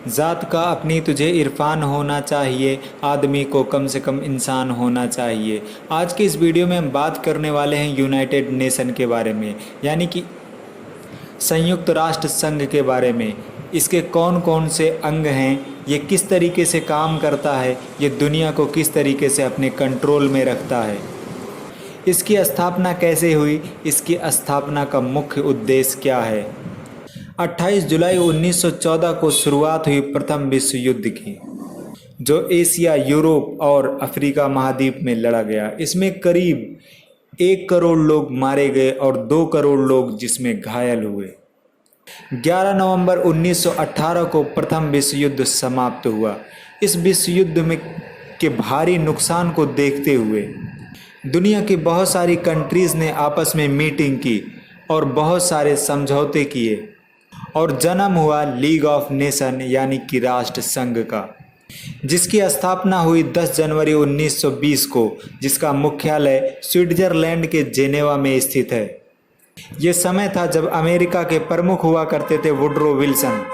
ज़ात का अपनी तुझे इरफान होना चाहिए, आदमी को कम से कम इंसान होना चाहिए। आज के इस वीडियो में हम बात करने वाले हैं यूनाइटेड नेशन के बारे में, यानी कि संयुक्त राष्ट्र संघ के बारे में। इसके कौन कौन से अंग हैं, ये किस तरीके से काम करता है, ये दुनिया को किस तरीके से अपने कंट्रोल में रखता है, इसकी स्थापना कैसे हुई, इसकी स्थापना का मुख्य उद्देश्य क्या है। 28 जुलाई 1914 को शुरुआत हुई प्रथम विश्व युद्ध की, जो एशिया, यूरोप और अफ्रीका महाद्वीप में लड़ा गया। इसमें करीब 1 करोड़ लोग मारे गए और 2 करोड़ लोग जिसमें घायल हुए। 11 नवंबर 1918 को प्रथम विश्व युद्ध समाप्त हुआ। इस विश्व युद्ध में के भारी नुकसान को देखते हुए दुनिया की बहुत सारी कंट्रीज़ ने आपस में मीटिंग की और बहुत सारे समझौते किए और जन्म हुआ लीग ऑफ नेशन यानी कि राष्ट्र संघ का, जिसकी स्थापना हुई 10 जनवरी 1920 को, जिसका मुख्यालय स्विट्जरलैंड के जेनेवा में स्थित है। ये समय था जब अमेरिका के प्रमुख हुआ करते थे वुडरो विल्सन।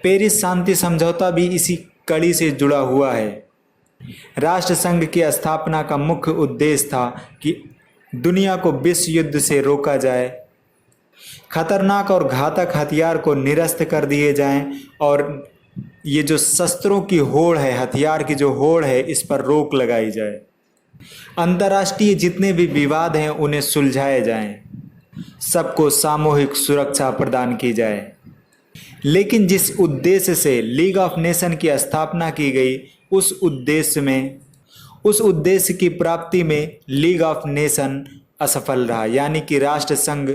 पेरिस शांति समझौता भी इसी कड़ी से जुड़ा हुआ है। राष्ट्र संघ की स्थापना का मुख्य उद्देश्य था कि दुनिया को विश्व युद्ध से रोका जाए, खतरनाक और घातक हथियार को निरस्त कर दिए जाएं और ये जो शस्त्रों की होड़ है, हथियार की जो होड़ है, इस पर रोक लगाई जाए। अंतर्राष्ट्रीय जितने भी विवाद हैं उन्हें सुलझाए जाएं, सबको सामूहिक सुरक्षा प्रदान की जाए। लेकिन जिस उद्देश्य से लीग ऑफ नेशन की स्थापना की गई, उस उद्देश्य की प्राप्ति में लीग ऑफ नेशन असफल रहा, यानी कि राष्ट्र संघ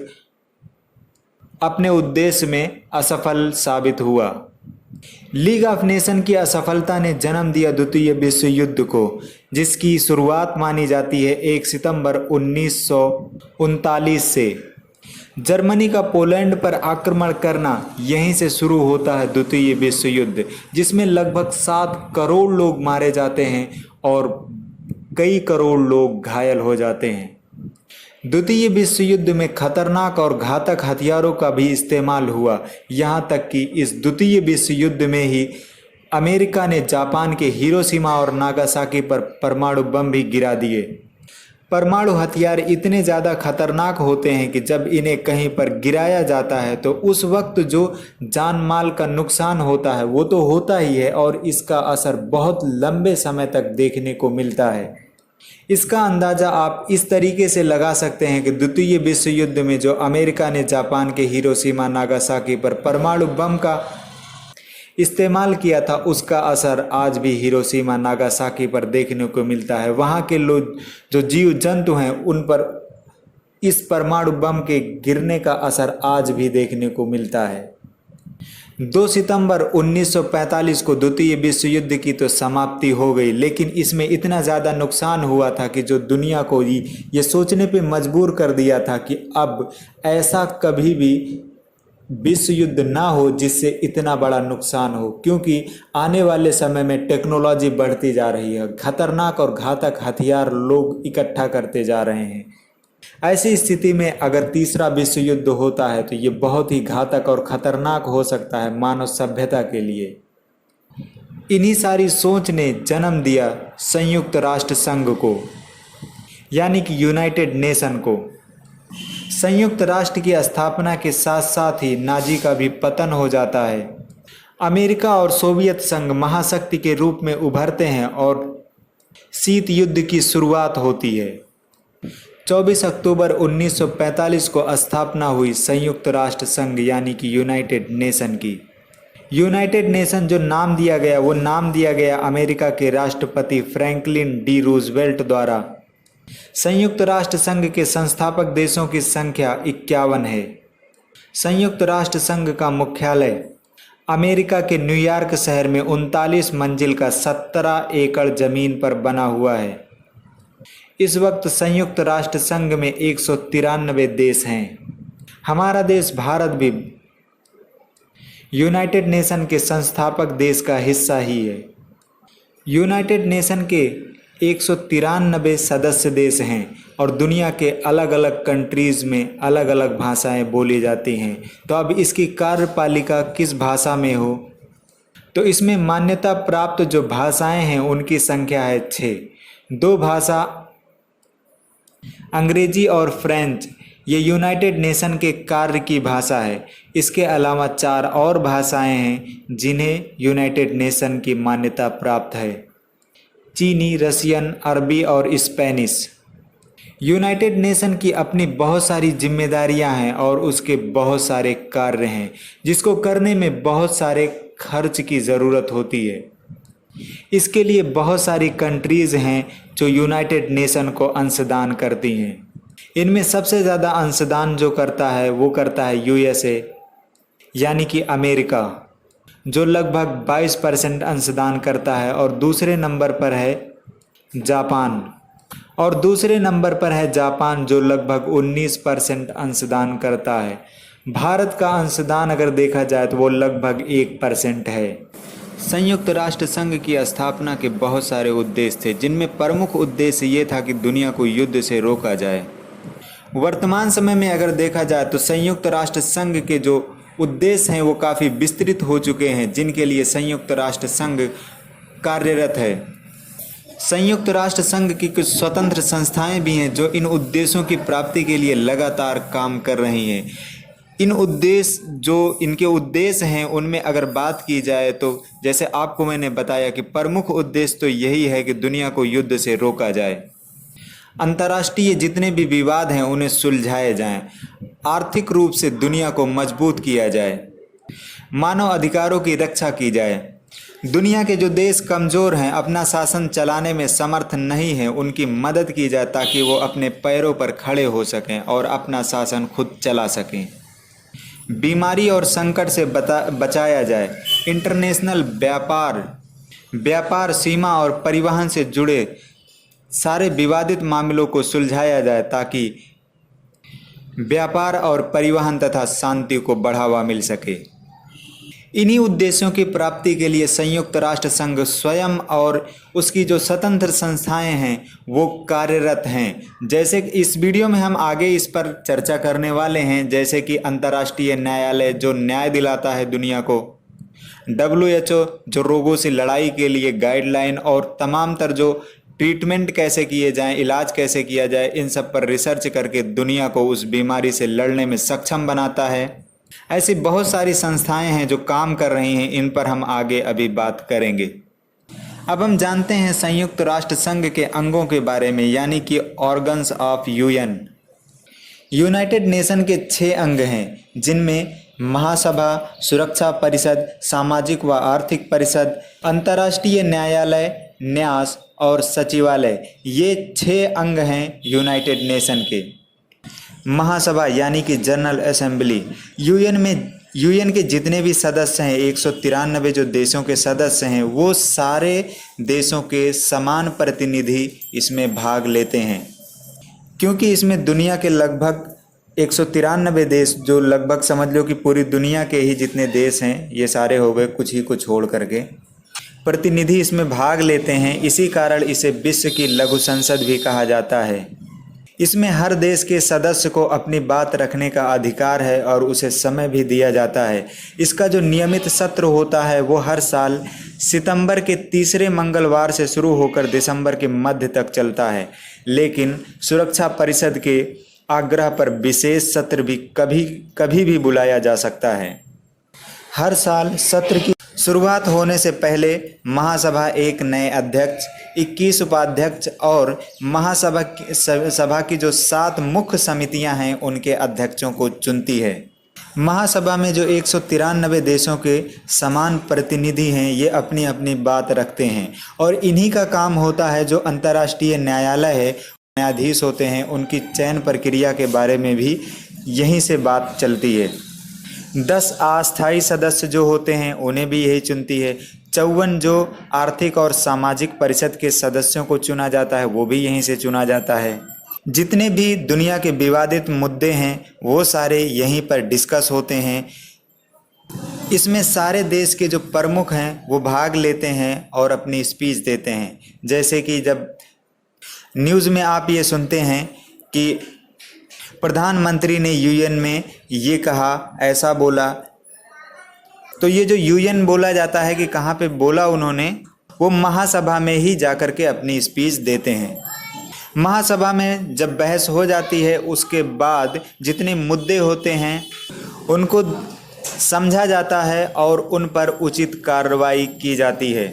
अपने उद्देश्य में असफल साबित हुआ। लीग ऑफ नेशन की असफलता ने जन्म दिया द्वितीय विश्व युद्ध को, जिसकी शुरुआत मानी जाती है 1 सितंबर 1939 से। जर्मनी का पोलैंड पर आक्रमण करना यहीं से शुरू होता है द्वितीय विश्व युद्ध, जिसमें लगभग 7 करोड़ लोग मारे जाते हैं और कई करोड़ लोग घायल हो जाते हैं। द्वितीय विश्व युद्ध में खतरनाक और घातक हथियारों का भी इस्तेमाल हुआ, यहाँ तक कि इस द्वितीय विश्व युद्ध में ही अमेरिका ने जापान के हिरोशिमा और नागासाकी पर परमाणु बम भी गिरा दिए। परमाणु हथियार इतने ज़्यादा खतरनाक होते हैं कि जब इन्हें कहीं पर गिराया जाता है तो उस वक्त जो जान माल का नुकसान होता है वो तो होता ही है, और इसका असर बहुत लंबे समय तक देखने को मिलता है। इसका अंदाज़ा आप इस तरीके से लगा सकते हैं कि द्वितीय विश्व युद्ध में जो अमेरिका ने जापान के हिरोशिमा नागासाकी पर परमाणु बम का इस्तेमाल किया था, उसका असर आज भी हिरोशिमा नागासाकी पर देखने को मिलता है। वहाँ के लोग जो जीव जंतु हैं उन पर इस परमाणु बम के गिरने का असर आज भी देखने को मिलता है। 2 सितंबर 1945 को द्वितीय विश्व युद्ध की तो समाप्ति हो गई, लेकिन इसमें इतना ज़्यादा नुकसान हुआ था कि जो दुनिया को ये सोचने पे मजबूर कर दिया था कि अब ऐसा कभी भी विश्व युद्ध ना हो जिससे इतना बड़ा नुकसान हो, क्योंकि आने वाले समय में टेक्नोलॉजी बढ़ती जा रही है, खतरनाक और घातक हथियार लोग इकट्ठा करते जा रहे हैं। ऐसी स्थिति में अगर तीसरा विश्व युद्ध होता है तो ये बहुत ही घातक और खतरनाक हो सकता है मानव सभ्यता के लिए। इन्हीं सारी सोच ने जन्म दिया संयुक्त राष्ट्र संघ को, यानी कि यूनाइटेड नेशन को। संयुक्त राष्ट्र की स्थापना के साथ साथ ही नाजी का भी पतन हो जाता है। अमेरिका और सोवियत संघ महाशक्ति के रूप में उभरते हैं और शीत युद्ध की शुरुआत होती है। 24 अक्टूबर 1945 को स्थापना हुई संयुक्त राष्ट्र संघ यानी कि यूनाइटेड नेशन की। यूनाइटेड नेशन जो नाम दिया गया वो नाम दिया गया अमेरिका के राष्ट्रपति फ्रैंकलिन डी रूजवेल्ट द्वारा। संयुक्त राष्ट्र संघ के संस्थापक देशों की संख्या 51 है। संयुक्त राष्ट्र संघ का मुख्यालय अमेरिका के न्यूयॉर्क शहर में 39 मंजिल का 17 एकड़ जमीन पर बना हुआ है। इस वक्त संयुक्त राष्ट्र संघ में 193 देश हैं। हमारा देश भारत भी यूनाइटेड नेशन के संस्थापक देश का हिस्सा ही है। यूनाइटेड नेशन के 193 सदस्य देश हैं और दुनिया के अलग अलग कंट्रीज़ में अलग अलग भाषाएं बोली जाती हैं। तो अब इसकी कार्यपालिका किस भाषा में हो, तो इसमें मान्यता प्राप्त जो भाषाएं हैं उनकी संख्या है 6। 2 भाषा अंग्रेजी और फ्रेंच ये यूनाइटेड नेशन के कार्य की भाषा है। इसके अलावा 4 और भाषाएं हैं जिन्हें यूनाइटेड नेशन की मान्यता प्राप्त है। चीनी, रशियन, अरबी और स्पेनिश। यूनाइटेड नेशन की अपनी बहुत सारी जिम्मेदारियां हैं और उसके बहुत सारे कार्य हैं जिसको करने में बहुत सारे खर्च की ज़रूरत होती है। इसके लिए बहुत सारी कंट्रीज़ हैं जो यूनाइटेड नेशन को अंशदान करती हैं। इनमें सबसे ज़्यादा अंशदान जो करता है वो करता है यूएसए यानी कि अमेरिका, जो लगभग 22% अंशदान करता है। और दूसरे नंबर पर है जापान जो लगभग 19% अंशदान करता है। भारत का अंशदान अगर देखा जाए तो वो लगभग 1% है। संयुक्त राष्ट्र संघ की स्थापना के बहुत सारे उद्देश्य थे जिनमें प्रमुख उद्देश्य ये था कि दुनिया को युद्ध से रोका जाए। वर्तमान समय में अगर देखा जाए तो संयुक्त राष्ट्र संघ के जो उद्देश्य हैं वो काफ़ी विस्तृत हो चुके हैं जिनके लिए संयुक्त राष्ट्र संघ कार्यरत है। संयुक्त राष्ट्र संघ की कुछ स्वतंत्र संस्थाएं भी हैं जो इन उद्देश्यों की प्राप्ति के लिए लगातार काम कर रही हैं। इनके उद्देश्य हैं उनमें अगर बात की जाए तो जैसे आपको मैंने बताया कि प्रमुख उद्देश्य तो यही है कि दुनिया को युद्ध से रोका जाए, अंतर्राष्ट्रीय जितने भी विवाद हैं उन्हें सुलझाए जाएं, आर्थिक रूप से दुनिया को मजबूत किया जाए, मानव अधिकारों की रक्षा की जाए। दुनिया के जो देश कमज़ोर हैं, अपना शासन चलाने में समर्थ नहीं हैं, उनकी मदद की जाए ताकि वो अपने पैरों पर खड़े हो सकें और अपना शासन खुद चला सकें। बीमारी और संकट से बचाया जाए। इंटरनेशनल व्यापार सीमा और परिवहन से जुड़े सारे विवादित मामलों को सुलझाया जाए ताकि व्यापार और परिवहन तथा शांति को बढ़ावा मिल सके। इन्हीं उद्देश्यों की प्राप्ति के लिए संयुक्त राष्ट्र संघ स्वयं और उसकी जो स्वतंत्र संस्थाएं हैं वो कार्यरत हैं। जैसे इस वीडियो में हम आगे इस पर चर्चा करने वाले हैं, जैसे कि अंतर्राष्ट्रीय न्यायालय जो न्याय दिलाता है दुनिया को, WHO जो रोगों से लड़ाई के लिए गाइडलाइन और तमाम तर जो ट्रीटमेंट कैसे किए जाएं, इलाज कैसे किया जाए, इन सब पर रिसर्च करके दुनिया को उस बीमारी से लड़ने में सक्षम बनाता है। ऐसी बहुत सारी संस्थाएं हैं जो काम कर रही हैं, इन पर हम आगे अभी बात करेंगे। अब हम जानते हैं संयुक्त राष्ट्र संघ के अंगों के बारे में, यानी कि organs of UN. United nation के 6 अंग हैं जिनमें महासभा, सुरक्षा परिषद, सामाजिक व आर्थिक परिषद, अंतर्राष्ट्रीय न्यायालय, न्यास और सचिवालय, ये 6 अंग हैं यूनाइटेड नेशन के। महासभा यानी कि जनरल असेंबली, यूएन के जितने भी सदस्य हैं, 193 जो देशों के सदस्य हैं, वो सारे देशों के समान प्रतिनिधि इसमें भाग लेते हैं। क्योंकि इसमें दुनिया के लगभग 193 देश, जो लगभग समझ लो कि पूरी दुनिया के ही जितने देश हैं, ये सारे हो गए कुछ ही को छोड़ करके, प्रतिनिधि इसमें भाग लेते हैं। इसी कारण इसे विश्व की लघु संसद भी कहा जाता है। इसमें हर देश के सदस्य को अपनी बात रखने का अधिकार है और उसे समय भी दिया जाता है। इसका जो नियमित सत्र होता है वो हर साल सितंबर के तीसरे मंगलवार से शुरू होकर दिसंबर के मध्य तक चलता है। लेकिन सुरक्षा परिषद के आग्रह पर विशेष सत्र भी कभी भी बुलाया जा सकता है। हर साल सत्र की शुरुआत होने से पहले महासभा एक नए अध्यक्ष, 21 उपाध्यक्ष और महासभा की जो 7 मुख्य समितियां हैं उनके अध्यक्षों को चुनती है। महासभा में जो 193 देशों के समान प्रतिनिधि हैं, ये अपनी अपनी बात रखते हैं और इन्हीं का काम होता है जो अंतर्राष्ट्रीय न्यायालय है, न्यायाधीश होते हैं, उनकी चयन प्रक्रिया के बारे में भी यहीं से बात चलती है। 10 अस्थायी सदस्य जो होते हैं उन्हें भी यही चुनती है। 54 जो आर्थिक और सामाजिक परिषद के सदस्यों को चुना जाता है वो भी यहीं से चुना जाता है। जितने भी दुनिया के विवादित मुद्दे हैं वो सारे यहीं पर डिस्कस होते हैं। इसमें सारे देश के जो प्रमुख हैं वो भाग लेते हैं और अपनी स्पीच देते हैं। जैसे कि जब न्यूज़ में आप ये सुनते हैं कि प्रधानमंत्री ने यूएन में ये कहा, ऐसा बोला, तो ये जो यूएन बोला जाता है कि कहाँ पे बोला उन्होंने, वो महासभा में ही जाकर के अपनी स्पीच देते हैं। महासभा में जब बहस हो जाती है उसके बाद जितने मुद्दे होते हैं उनको समझा जाता है और उन पर उचित कार्रवाई की जाती है।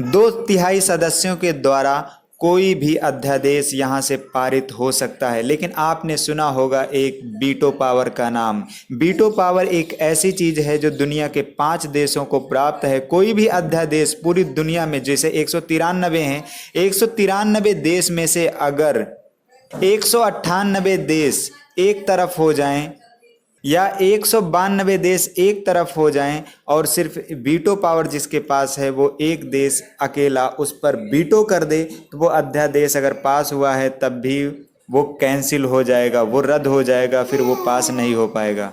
2/3 सदस्यों के द्वारा कोई भी अध्यादेश यहाँ से पारित हो सकता है। लेकिन आपने सुना होगा एक वीटो पावर का नाम। वीटो पावर एक ऐसी चीज़ है जो दुनिया के 5 देशों को प्राप्त है। कोई भी अध्यादेश पूरी दुनिया में, जैसे 193 हैं, 193 देश में से अगर 198 देश एक तरफ हो जाएं या 192 देश एक तरफ हो जाएं और सिर्फ वीटो पावर जिसके पास है वो एक देश अकेला उस पर वीटो कर दे, तो वो अध्यादेश अगर पास हुआ है तब भी वो कैंसिल हो जाएगा, वो रद्द हो जाएगा, फिर वो पास नहीं हो पाएगा।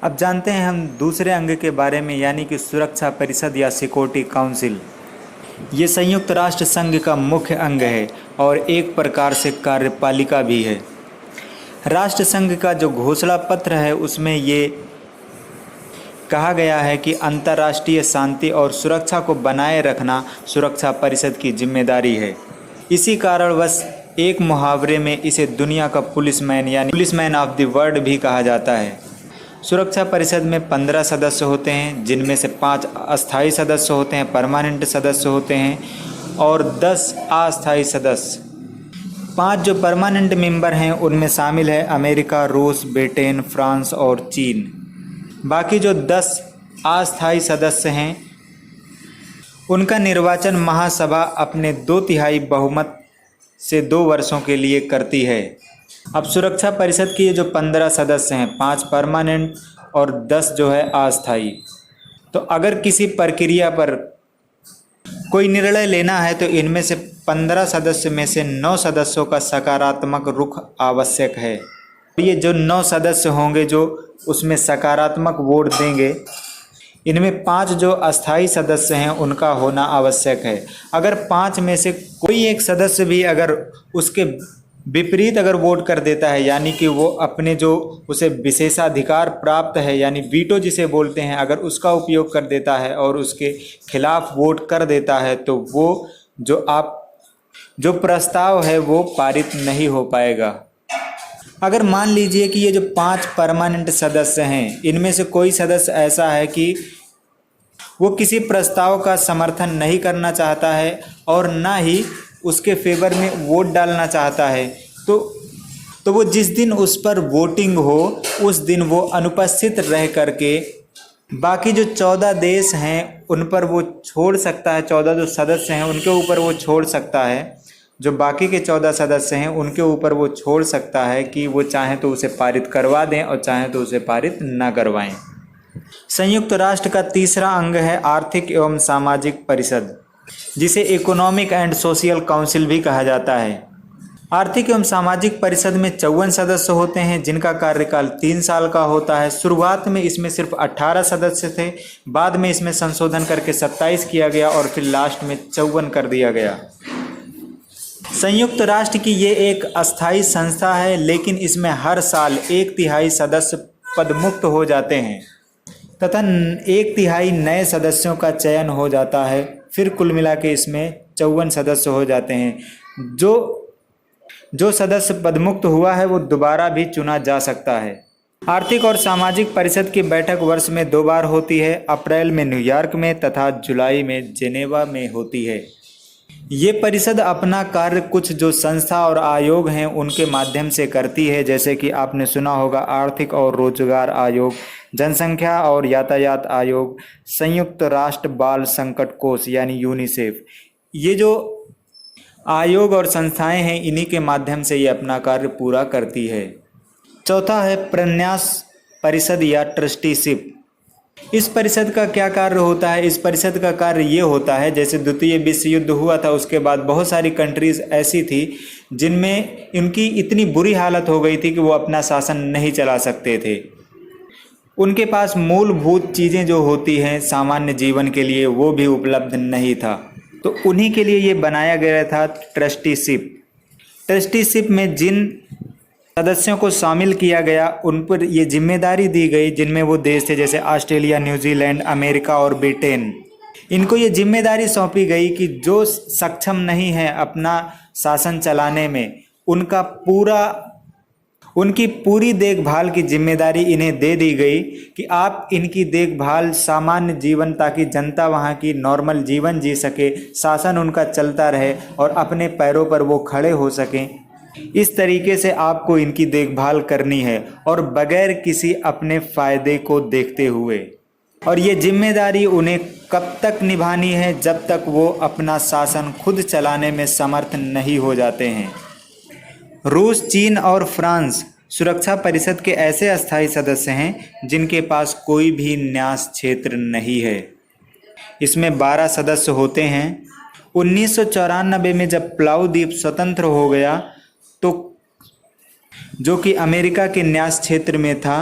अब जानते हैं हम दूसरे अंग के बारे में, यानी कि सुरक्षा परिषद या सिक्योरिटी काउंसिल। ये संयुक्त राष्ट्र संघ का मुख्य अंग है और एक प्रकार से कार्यपालिका भी है। राष्ट्र संघ का जो घोषणा पत्र है उसमें ये कहा गया है कि अंतर्राष्ट्रीय शांति और सुरक्षा को बनाए रखना सुरक्षा परिषद की जिम्मेदारी है। इसी कारणवश एक मुहावरे में इसे दुनिया का पुलिसमैन यानी पुलिसमैन ऑफ द वर्ल्ड भी कहा जाता है। सुरक्षा परिषद में 15 सदस्य होते हैं, जिनमें से 5 अस्थायी सदस्य होते हैं, परमानेंट सदस्य होते हैं, और 10 अस्थायी सदस्य। 5 जो परमानेंट मेंबर हैं उनमें शामिल है अमेरिका, रूस, ब्रिटेन, फ्रांस और चीन। बाकी जो 10 अस्थायी सदस्य हैं उनका निर्वाचन महासभा अपने 2/3 बहुमत से 2 वर्षों के लिए करती है। अब सुरक्षा परिषद के जो 15 सदस्य हैं, 5 परमानेंट और 10 जो है अस्थायी, तो अगर किसी प्रक्रिया पर कोई निर्णय लेना है तो इनमें से 15 सदस्य में से 9 सदस्यों का सकारात्मक रुख आवश्यक है। ये जो 9 सदस्य होंगे जो उसमें सकारात्मक वोट देंगे, इनमें 5 जो अस्थायी सदस्य हैं उनका होना आवश्यक है। अगर 5 में से कोई एक सदस्य भी अगर उसके विपरीत अगर वोट कर देता है, यानी कि वो अपने जो उसे विशेषाधिकार प्राप्त है यानी वीटो जिसे बोलते हैं, अगर उसका उपयोग कर देता है और उसके खिलाफ वोट कर देता है, तो वो जो प्रस्ताव है वो पारित नहीं हो पाएगा। अगर मान लीजिए कि ये जो 5 परमानेंट सदस्य हैं इनमें से कोई सदस्य ऐसा है कि वो किसी प्रस्ताव का समर्थन नहीं करना चाहता है और ना ही उसके फेवर में वोट डालना चाहता है, तो वो जिस दिन उस पर वोटिंग हो उस दिन वो अनुपस्थित रह करके बाकी जो 14 देश हैं उन पर वो छोड़ सकता है। 14 जो सदस्य हैं उनके ऊपर वो छोड़ सकता है, जो बाकी के 14 सदस्य हैं उनके ऊपर वो छोड़ सकता है कि वो चाहें तो उसे पारित करवा दें और चाहें तो उसे पारित ना करवाएं। संयुक्त राष्ट्र का तीसरा अंग है आर्थिक एवं सामाजिक परिषद, जिसे इकोनॉमिक एंड सोशल काउंसिल भी कहा जाता है। आर्थिक एवं सामाजिक परिषद में 54 सदस्य होते हैं जिनका कार्यकाल 3 साल का होता है। शुरुआत में इसमें सिर्फ 18 सदस्य थे, बाद में इसमें संशोधन करके 27 किया गया और फिर लास्ट में 54 कर दिया गया। संयुक्त राष्ट्र की ये एक अस्थायी संस्था है, लेकिन इसमें हर साल 1/3 सदस्य पदमुक्त हो जाते हैं तथा 1/3 नए सदस्यों का चयन हो जाता है। फिर कुल मिला के इसमें 54 सदस्य हो जाते हैं। जो सदस्य पदमुक्त हुआ है वो दोबारा भी चुना जा सकता है। आर्थिक और सामाजिक परिषद की बैठक वर्ष में 2 बार होती है, अप्रैल में न्यूयॉर्क में तथा जुलाई में जेनेवा में होती है। ये परिषद अपना कार्य कुछ जो संस्था और आयोग हैं उनके माध्यम से करती है, जैसे कि आपने सुना होगा आर्थिक और रोजगार आयोग, जनसंख्या और यातायात आयोग, संयुक्त राष्ट्र बाल संकट कोष यानी यूनिसेफ। ये जो आयोग और संस्थाएं हैं इन्हीं के माध्यम से ये अपना कार्य पूरा करती है। चौथा है प्रन्यास परिषद या ट्रस्टीशिप। इस परिषद का क्या कार्य होता है? इस परिषद का कार्य ये होता है, जैसे द्वितीय विश्व युद्ध हुआ था उसके बाद बहुत सारी कंट्रीज़ ऐसी थी जिनमें इनकी इतनी बुरी हालत हो गई थी कि वो अपना शासन नहीं चला सकते थे। उनके पास मूलभूत चीज़ें जो होती हैं सामान्य जीवन के लिए वो भी उपलब्ध नहीं था, तो उन्हीं के लिए ये बनाया गया था ट्रस्टीशिप। ट्रस्टीशिप में जिन सदस्यों को शामिल किया गया, उन पर ये जिम्मेदारी दी गई जिनमें वो देश थे जैसे ऑस्ट्रेलिया, न्यूजीलैंड, अमेरिका और ब्रिटेन। इनको ये जिम्मेदारी सौंपी गई कि जो सक्षम नहीं है अपना शासन चलाने में, उनकी पूरी देखभाल की जिम्मेदारी इन्हें दे दी गई कि आप इनकी देखभाल, सामान्य जीवन, ताकि जनता वहाँ की नॉर्मल जीवन जी सके, शासन उनका चलता रहे और अपने पैरों पर वो खड़े हो सकें। इस तरीके से आपको इनकी देखभाल करनी है और बगैर किसी अपने फ़ायदे को देखते हुए। और ये जिम्मेदारी उन्हें कब तक निभानी है? जब तक वो अपना शासन खुद चलाने में समर्थ नहीं हो जाते हैं। रूस, चीन और फ्रांस सुरक्षा परिषद के ऐसे अस्थायी सदस्य हैं जिनके पास कोई भी न्यास क्षेत्र नहीं है। इसमें 12 सदस्य होते हैं। 1994 में जब प्लाऊ द्वीप स्वतंत्र हो गया, तो जो कि अमेरिका के न्यास क्षेत्र में था,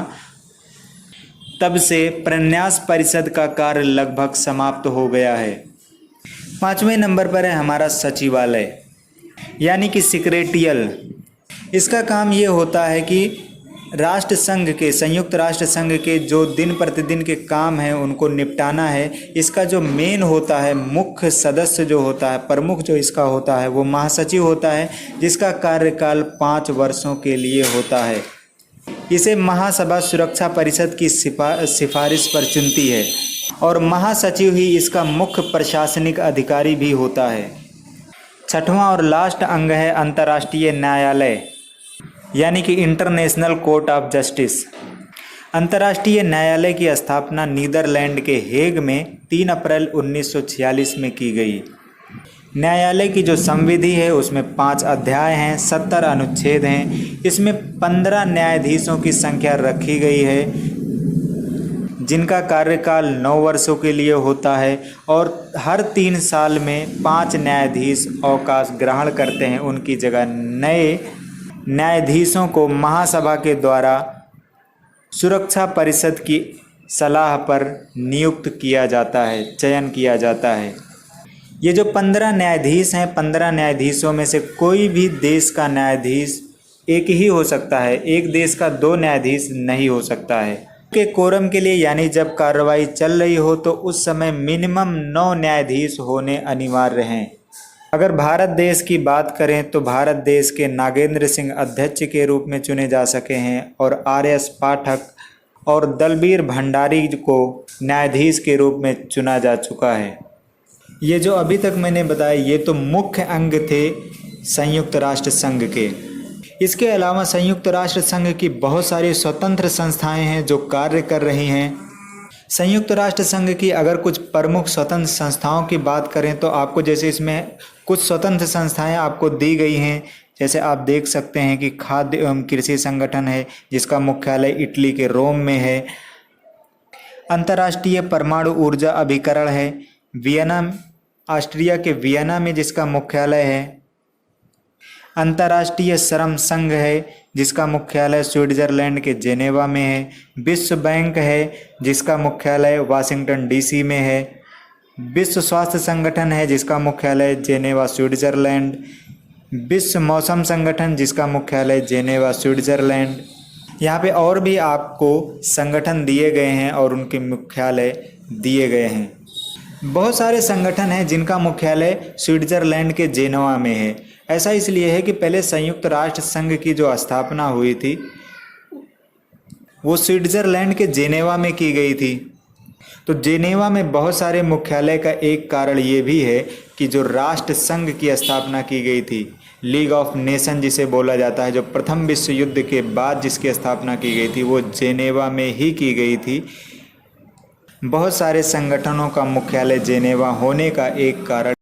तब से प्रन्यास परिषद का कार्य लगभग समाप्त हो गया है। 5वें नंबर पर है हमारा सचिवालय, यानी कि सेक्रेटरियल। इसका काम ये होता है कि संयुक्त राष्ट्र संघ के जो दिन प्रतिदिन के काम हैं उनको निपटाना है। इसका जो मेन होता है, मुख्य सदस्य जो होता है, प्रमुख जो इसका होता है, वो महासचिव होता है, जिसका कार्यकाल 5 वर्षों के लिए होता है। इसे महासभा सुरक्षा परिषद की सिफारिश पर चुनती है और महासचिव ही इसका मुख्य प्रशासनिक अधिकारी भी होता है। 6वां और लास्ट अंग है अंतर्राष्ट्रीय न्यायालय, यानी कि इंटरनेशनल कोर्ट ऑफ जस्टिस। अंतर्राष्ट्रीय न्यायालय की स्थापना नीदरलैंड के हेग में 3 अप्रैल 1946 में की गई। न्यायालय की जो संविधि है उसमें 5 अध्याय हैं, 70 अनुच्छेद हैं। इसमें 15 न्यायाधीशों की संख्या रखी गई है, जिनका कार्यकाल 9 वर्षों के लिए होता है और हर 3 साल में 5 न्यायाधीश अवकाश ग्रहण करते हैं। उनकी जगह नए न्यायाधीशों को महासभा के द्वारा सुरक्षा परिषद की सलाह पर नियुक्त किया जाता है, चयन किया जाता है। ये जो 15 न्यायाधीश हैं, 15 न्यायाधीशों में से कोई भी देश का न्यायाधीश एक ही हो सकता है, एक देश का 2 न्यायाधीश नहीं हो सकता है। के कोरम के लिए, यानी जब कार्रवाई चल रही हो तो उस समय मिनिमम 9 न्यायाधीश होने अनिवार्य हैं। अगर भारत देश की बात करें तो भारत देश के नागेंद्र सिंह अध्यक्ष के रूप में चुने जा सके हैं और RS पाठक और दलबीर भंडारी को न्यायाधीश के रूप में चुना जा चुका है। ये जो अभी तक मैंने बताया, ये तो मुख्य अंग थे संयुक्त राष्ट्र संघ के। इसके अलावा संयुक्त राष्ट्र संघ की बहुत सारी स्वतंत्र संस्थाएं हैं जो कार्य कर रही हैं। संयुक्त राष्ट्र संघ की अगर कुछ प्रमुख स्वतंत्र संस्थाओं की बात करें तो आपको, जैसे इसमें कुछ स्वतंत्र संस्थाएं आपको दी गई हैं, जैसे आप देख सकते हैं कि खाद्य एवं कृषि संगठन है जिसका मुख्यालय इटली के रोम में है। अंतर्राष्ट्रीय परमाणु ऊर्जा अभिकरण है वियना, ऑस्ट्रिया के वियना में जिसका मुख्यालय है। अंतर्राष्ट्रीय श्रम संघ है जिसका मुख्यालय स्विट्जरलैंड के जेनेवा में है। विश्व बैंक है जिसका मुख्यालय वाशिंगटन DC में है। विश्व स्वास्थ्य संगठन है जिसका मुख्यालय जेनेवा स्विट्जरलैंड। विश्व मौसम संगठन जिसका मुख्यालय जेनेवा स्विट्जरलैंड। यहाँ पे और भी आपको संगठन दिए गए हैं और उनके मुख्यालय दिए गए हैं। बहुत सारे संगठन हैं जिनका मुख्यालय स्विट्जरलैंड के जेनेवा में है। ऐसा इसलिए है कि पहले संयुक्त राष्ट्र संघ की जो स्थापना हुई थी वो स्विट्जरलैंड के जेनेवा में की गई थी। तो जेनेवा में बहुत सारे मुख्यालय का एक कारण ये भी है कि जो राष्ट्र संघ की स्थापना की गई थी, लीग ऑफ नेशन जिसे बोला जाता है, जो प्रथम विश्व युद्ध के बाद जिसकी स्थापना की गई थी, वो जेनेवा में ही की गई थी। बहुत सारे संगठनों का मुख्यालय जेनेवा होने का एक कारण